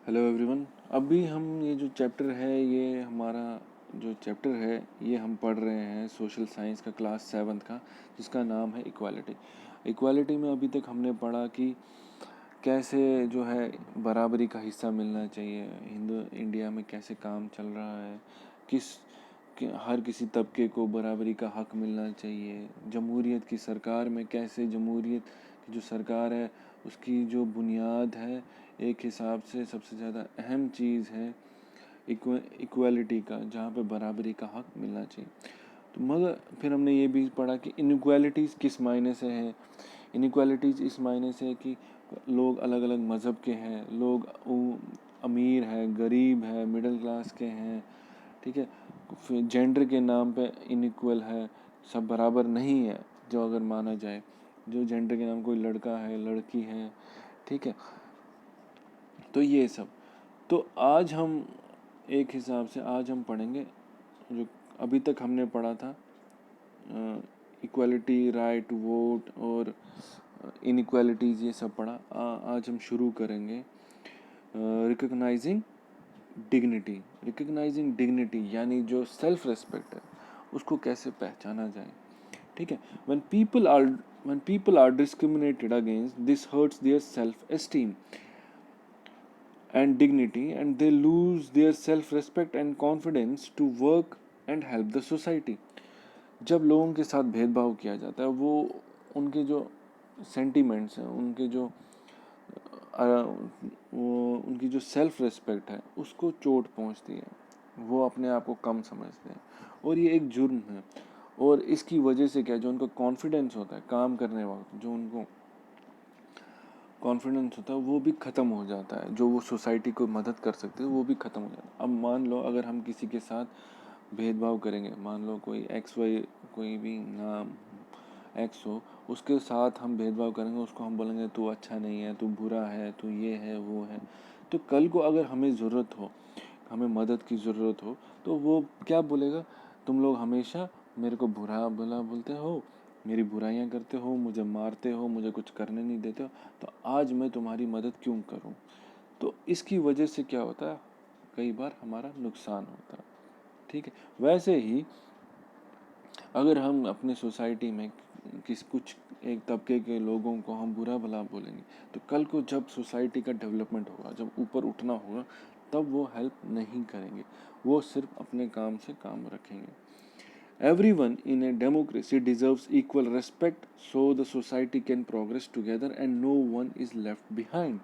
Hello everyone. अभी हम ये जो चैप्टर है ये हमारा जो चैप्टर है ये हम पढ़ रहे हैं सोशल साइंस का क्लास 7 का, जिसका नाम है इक्वालिटी। इक्वालिटी में अभी तक हमने पढ़ा कि कैसे जो है बराबरी का हिस्सा मिलना चाहिए, इंडिया में कैसे काम चल रहा है, हर किसी तबके को बराबरी का हक मिलना चाहिए। जमहूरियत की सरकार में कैसे जमहूरियत की जो सरकार है उसकी जो बुनियाद है, एक हिसाब से सबसे ज़्यादा अहम चीज़ है इक्वालिटी का, जहाँ पे बराबरी का हक मिलना चाहिए। तो मगर फिर हमने ये भी पढ़ा कि इनइक्वालिटीज़ किस मायने से है। इनइक्वालिटीज़ इस मायने से है कि लोग अलग अलग मज़हब के हैं, लोग अमीर हैं, गरीब है, मिडिल क्लास के हैं, ठीक है। फिर जेंडर के नाम पे इनइक्वल है, सब बराबर नहीं है। जो अगर माना जाए, जो जेंडर के नाम कोई लड़का है, लड़की है, ठीक है। तो ये सब, तो आज हम एक हिसाब से आज हम पढ़ेंगे जो अभी तक हमने पढ़ा था, इक्वालिटी, राइट टू वोट और इनइक्वालिटीज़, ये सब पढ़ा। आज हम शुरू करेंगे रिकग्नाइजिंग डिग्निटी। रिकग्नाइजिंग डिग्निटी यानी जो सेल्फ रेस्पेक्ट है उसको कैसे पहचाना जाए, ठीक है। when people are discriminated against, this hurts their self esteem and dignity, and they lose their self respect and confidence to work and help the society. जब लोगों के साथ भेदभाव किया जाता है, वो उनके जो सेंटिमेंट्स हैं, उनकी जो सेल्फ रिस्पेक्ट है उसको चोट पहुंचती है, वो अपने आप को कम समझते हैं और ये एक जुर्म है। और इसकी वजह से क्या, जो उनका कॉन्फिडेंस होता है काम करने वक्त, जो उनको कॉन्फिडेंस होता है वो भी ख़त्म हो जाता है, जो वो सोसाइटी को मदद कर सकते हैं वो भी ख़त्म हो जाता है। अब मान लो अगर हम किसी के साथ भेदभाव करेंगे, मान लो कोई एक्स वाई, कोई भी नाम एक्स हो, उसके साथ हम भेदभाव करेंगे, उसको हम बोलेंगे तू अच्छा नहीं है, तू बुरा है, तू ये है वो है, तो कल को अगर हमें ज़रूरत हो, हमें मदद की ज़रूरत हो, तो वो क्या बोलेगा, तुम लोग हमेशा मेरे को बुरा भला बोलते हो, मेरी बुराइयां करते हो, मुझे मारते हो, मुझे कुछ करने नहीं देते हो, तो आज मैं तुम्हारी मदद क्यों करूं। तो इसकी वजह से क्या होता है, कई बार हमारा नुकसान होता है, ठीक है। वैसे ही अगर हम अपने सोसाइटी में कुछ एक तबके के लोगों को हम बुरा भला बोलेंगे, तो कल को जब सोसाइटी का डेवलपमेंट होगा, जब ऊपर उठना होगा, तब वो हेल्प नहीं करेंगे, वो सिर्फ अपने काम से काम रखेंगे। Everyone in a democracy deserves equal respect so the society can progress together and no one is left behind.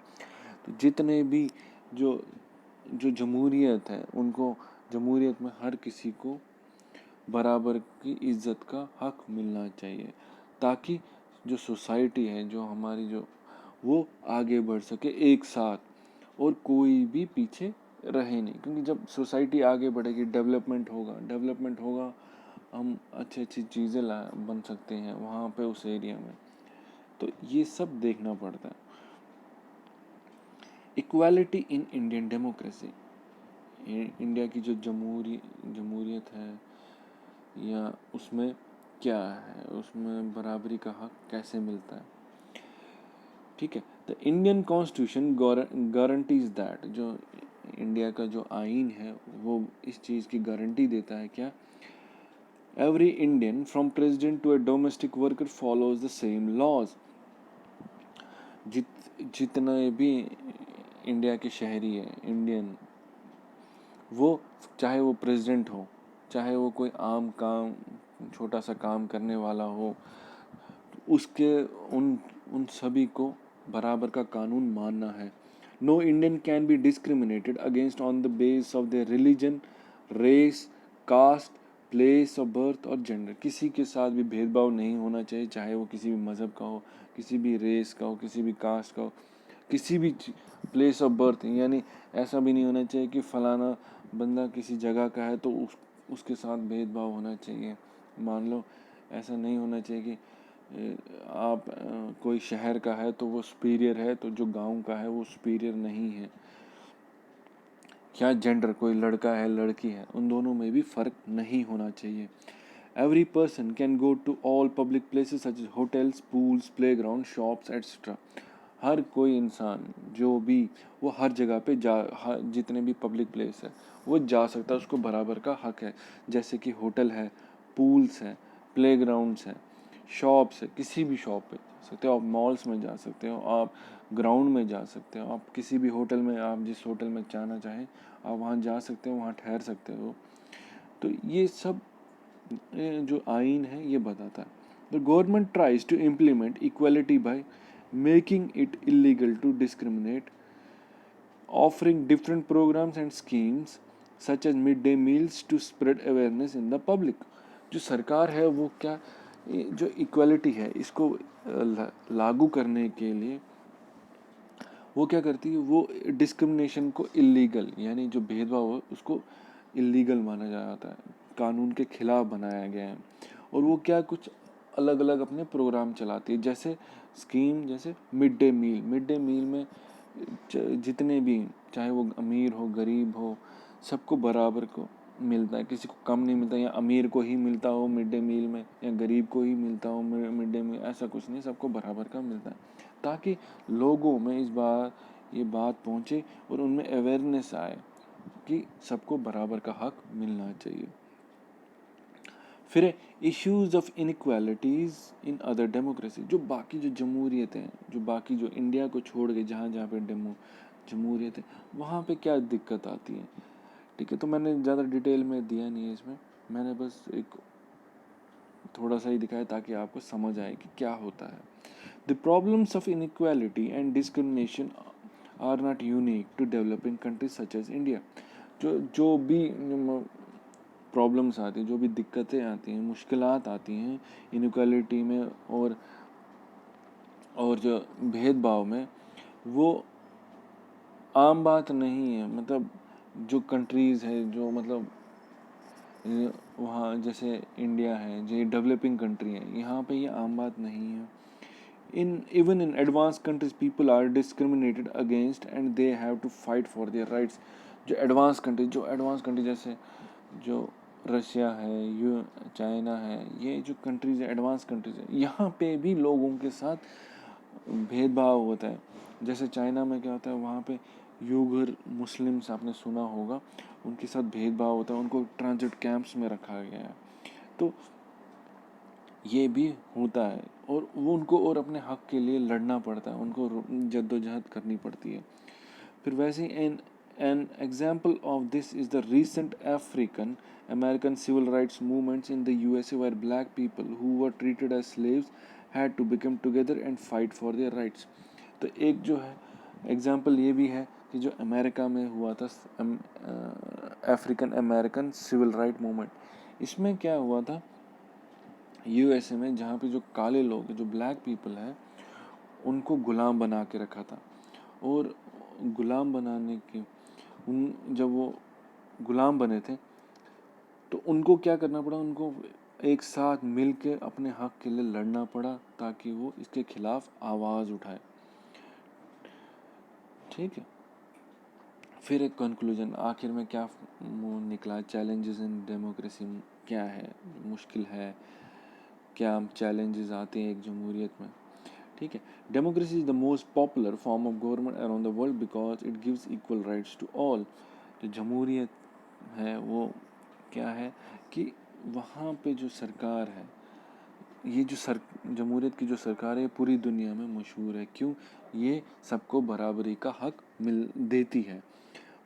तो जितने भी जो जो जमहूरियत है, उनको जमहूरियत में हर किसी को बराबर की इज्जत का हक मिलना चाहिए, ताकि जो सोसाइटी है, जो हमारी जो वो आगे बढ़ सके एक साथ और कोई भी पीछे रहे नहीं। क्योंकि जब सोसाइटी आगे बढ़ेगी, डेवलपमेंट होगा, हम अच्छी अच्छी चीज़ें ला बन सकते हैं वहाँ पे उस एरिया में। तो ये सब देखना पड़ता है। Equality in Indian democracy, India की जो जमहूरियत है, या उसमें क्या है, उसमें बराबरी का हक कैसे मिलता है, ठीक है। The Indian constitution guarantees that, जो इंडिया का जो आइन है वो इस चीज़ की गारंटी देता है क्या, every Indian from president to a domestic worker follows the same laws. जितने भी इंडिया के शहरी है, इंडियन, वो चाहे वो प्रेसिडेंट हो, चाहे वो कोई आम काम, छोटा सा काम करने वाला हो, उसके उन उन सभी को बराबर का कानून मानना है। No Indian can be discriminated against on the base of their religion, race, caste, place of birth और जेंडर। किसी के साथ भी भेदभाव नहीं होना चाहिए, चाहे वो किसी भी मज़हब का हो, किसी भी रेस का हो, किसी भी कास्ट का हो, किसी भी प्लेस ऑफ बर्थ, यानी ऐसा भी नहीं होना चाहिए कि फलाना बंदा किसी जगह का है तो उसके साथ भेदभाव होना चाहिए। मान लो ऐसा नहीं होना चाहिए कि आप कोई शहर का है तो वो सुपीरियर है, तो जो गांव का है वो सुपीरियर नहीं है। क्या जेंडर, कोई लड़का है लड़की है, उन दोनों में भी फ़र्क नहीं होना चाहिए। Every person can go to all public places such as hotels, pools, playground, shops etcetera. हर कोई इंसान जो भी वो हर जगह पे जितने भी पब्लिक प्लेस है वो जा सकता है, उसको बराबर का हक है। जैसे कि होटल है, पूल्स है, प्लेग्राउंड्स है, शॉप्स है, किसी भी शॉप पे जा सकते हो आप, मॉल्स में जा सकते हो आप, ग्राउंड में जा सकते हो आप, किसी भी होटल में, आप जिस होटल में जाना चाहें आप वहाँ जा सकते हो, वहाँ ठहर सकते हो। तो ये सब जो आइन है ये बताता है। The government tries to implement equality by making it illegal to discriminate, offering different programs and schemes such as midday meals to spread awareness in the public। जो सरकार है वो क्या, जो इक्वालिटी है इसको लागू करने के लिए वो क्या करती है, वो डिस्क्रिमिनेशन को इलीगल, यानी जो भेदभाव हो उसको इलीगल माना जाता है, कानून के खिलाफ बनाया गया है। और वो क्या कुछ अलग अलग अपने प्रोग्राम चलाती है, जैसे स्कीम, जैसे मिड डे मील में जितने भी, चाहे वो अमीर हो गरीब हो, सबको बराबर को मिलता है, किसी को कम नहीं मिलता, या अमीर को ही मिलता हो मिड डे मील में या गरीब को ही मिलता हो मिड डे मील, ऐसा कुछ नहीं, सबको बराबर का मिलता है, ताकि लोगों में इस बार ये बात पहुंचे और उनमें अवेयरनेस आए कि सबको बराबर का हक मिलना चाहिए। फिर issues of inequalities in other democracy, जो बाकी जो जमहूरियत हैं, जो बाकी जो इंडिया को छोड़ के जहाँ जहाँ पे जमहूरियत है वहाँ पे क्या दिक्कत आती है। ठीक है, तो मैंने ज़्यादा डिटेल में दिया नहीं है इसमें, मैंने बस एक थोड़ा सा ही दिखाया ताकि आपको समझ आए कि क्या होता है। The problems of inequality and discrimination are not unique to developing countries such as India. जो जो भी प्रॉब्लम्स आती हैं, जो भी दिक्कतें आती हैं, मुश्किलात आती हैं इनक्वालिटी में और जो भेदभाव में, वो आम बात नहीं है। मतलब जो कंट्रीज़ है, जो मतलब वहाँ जैसे इंडिया है, जो डेवलपिंग कंट्री है, यहाँ पे ये आम बात नहीं है। Even in advanced countries people are discriminated against and they have to fight for their rights। जो एडवांस कंट्री जैसे जो रशिया है, चाइना है, ये जो कंट्रीज है, एडवांस कंट्रीज है, यहाँ पे भी लोगों के साथ भेदभाव होता है। जैसे चाइना में क्या होता है, वहाँ पे यूगर मुस्लिम्स आपने सुना होगा, उनके साथ भेदभाव होता है, उनको ट्रांजिट कैंप्स में रखा गया है। तो ये भी होता है और वो उनको और अपने हक के लिए लड़ना पड़ता है, उनको जद्दोजहद करनी पड़ती है। फिर वैसे an example of this is the recent African American civil rights movements in the USA where black people who were treated as slaves had to become together and fight for their rights। तो एक जो है example ये भी है कि जो America में हुआ था African American civil right movement, इसमें क्या हुआ था यूएसए में, जहाँ पे जो काले लोग, जो ब्लैक पीपल है, उनको गुलाम बना के रखा था। और गुलाम बनाने के जब वो गुलाम बने थे तो उनको क्या करना पड़ा, उनको एक साथ मिल के अपने हक के लिए लड़ना पड़ा ताकि वो इसके खिलाफ आवाज़ उठाए। ठीक है, फिर एक कंक्लूजन, आखिर में क्या निकला, चैलेंजेस इन डेमोक्रेसी क्या है, मुश्किल है, क्या चैलेंजेस आते हैं एक जमहूरियत में। ठीक है, democracy is the most popular form of government around the world because it gives equal rights to all. जो जमहूरियत है वो क्या है कि वहाँ पे जो सरकार है, ये जो जमहूरियत की जो सरकार है पूरी दुनिया में मशहूर है। क्यों? ये सबको बराबरी का हक मिल देती है।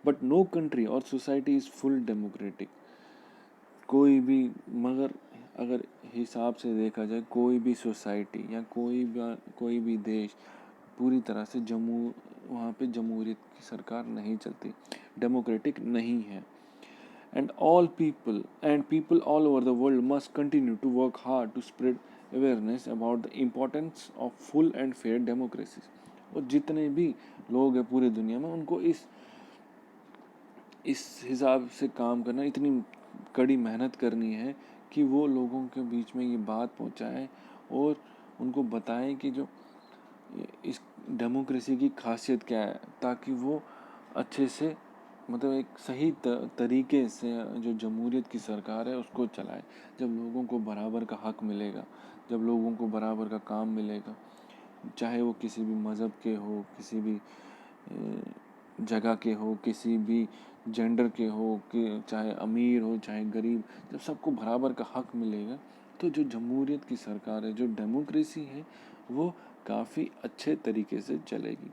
बट नो कंट्री और सोसाइटी इज़ फुल डेमोक्रेटिक। कोई भी, मगर अगर हिसाब से देखा जाए, कोई भी सोसाइटी या कोई भी देश पूरी तरह से वहाँ पे जमहूरियत की सरकार नहीं चलती, डेमोक्रेटिक नहीं है। And people all over the world must continue to work hard to spread awareness about the importance of full and fair democracies। और जितने भी लोग हैं पूरी दुनिया में, उनको इस हिसाब से काम करना, इतनी कड़ी मेहनत करनी है कि वो लोगों के बीच में ये बात पहुंचाए और उनको बताएं कि जो इस डेमोक्रेसी की खासियत क्या है, ताकि वो अच्छे से, मतलब एक सही तरीके से जो जमहूरियत की सरकार है उसको चलाए। जब लोगों को बराबर का हक मिलेगा, जब लोगों को बराबर का काम मिलेगा, चाहे वो किसी भी मज़हब के हो, किसी भी जगह के हो, किसी भी जेंडर के हो, कि चाहे अमीर हो चाहे गरीब, जब सबको बराबर का हक मिलेगा तो जो जमहूरियत की सरकार है, जो डेमोक्रेसी है, वो काफ़ी अच्छे तरीके से चलेगी।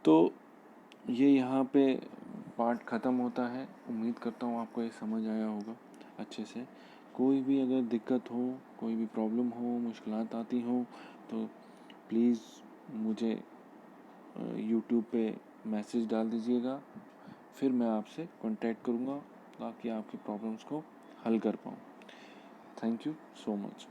तो ये यहाँ पे पार्ट ख़त्म होता है। उम्मीद करता हूँ आपको ये समझ आया होगा अच्छे से। कोई भी अगर दिक्कत हो, कोई भी प्रॉब्लम हो, मुश्किलात आती हो, तो प्लीज़ मुझे यूट्यूब पे मैसेज डाल दीजिएगा, फिर मैं आपसे कांटेक्ट करूँगा ताकि आपकी प्रॉब्लम्स को हल कर पाऊँ। Thank you so much.